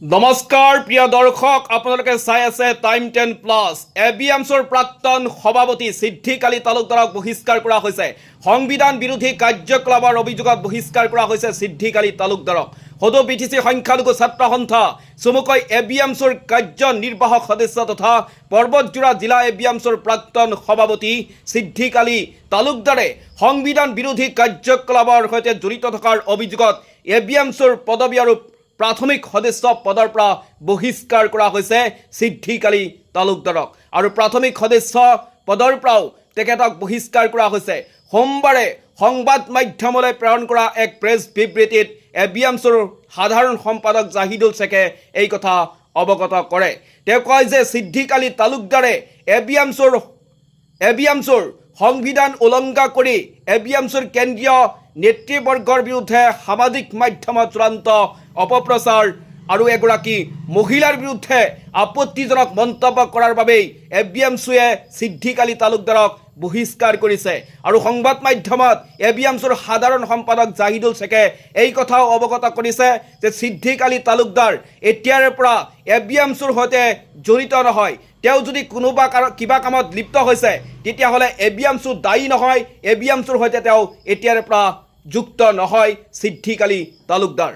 নমস্কাৰ প্ৰিয় দৰ্শক, আপোনালোকে চাই আছে টাইম 10 প্লাছ। এবিএমছৰ প্ৰাক্তন সভাপতি সিদ্দিক আলী তালুকদাৰক বহিষ্কাৰ কৰা হৈছে। সংবিধান বিৰোধী কাৰ্যকলাপৰ অভিযোগত বহিষ্কাৰ কৰা হৈছে সিদ্দিক আলী তালুকদাৰক। সদৌ বিটিচি সংখ্যালঘু ছাত্ৰ সন্থা চমুকৈ এবিএমছৰ কাৰ্যনিৰ্বাহক সদস্য তথা পৰ্বতজোৰা জিলা এবিএমছৰ প্ৰাক্তন সভাপতি সিদ্দিক আলী তালুকদাৰে সংবিধান বিৰোধী কাৰ্যকলাপৰ সৈতে জড়িত থকাৰ অভিযোগত এবিএমছৰ পদবী আৰু প্ৰাথমিক সদস্য পদৰ পৰা বহিষ্কাৰ কৰা হৈছে সিদ্দিক আলী তালুকদাৰক আৰু প্ৰাথমিক সদস্য পদৰ পৰাও তেখেতক বহিষ্কাৰ কৰা হৈছে। সোমবাৰে সংবাদ মাধ্যমলৈ প্ৰেৰণ কৰা এক প্ৰেছ বিবৃতিত এবিএমছৰ সাধাৰণ সম্পাদক জাহিদুল শেখে এই কথা অৱগত কৰে। তেওঁ কয় যে সিদ্দিক আলী তালুকদাৰে এবিএমছৰ সংবিধান উলংঘা কৰি এবিএমছৰ কেন্দ্ৰীয় নেতৃবৰ্গৰ বিৰুদ্ধে সামাজিক মাধ্যমত চূড়ান্ত অপপ্ৰচাৰ আৰু এগৰাকী মহিলাৰ বিৰুদ্ধে আপত্তিজনক মন্তব্য কৰাৰ বাবেই এবিএমছুৱে সিদ্দিক আলী তালুকদাৰক বহিষ্কাৰ কৰিছে। আৰু সংবাদ মাধ্যমত এবিএমছৰ সাধাৰণ সম্পাদক জাহিদুল শেখে এই কথাও অৱগত কৰিছে যে সিদ্দিক আলী তালুকদাৰ এতিয়াৰ পৰা এবিএমছৰ সৈতে জড়িত নহয়। তেওঁ যদি কোনোবা কিবা কামত লিপ্ত হৈছে তেতিয়াহ'লে এবিএমছু দায়ী নহয়, এবিএমছৰ সৈতে তেওঁ এতিয়াৰ পৰা যুক্ত নহয় সিদ্দিক আলী তালুকদাৰ।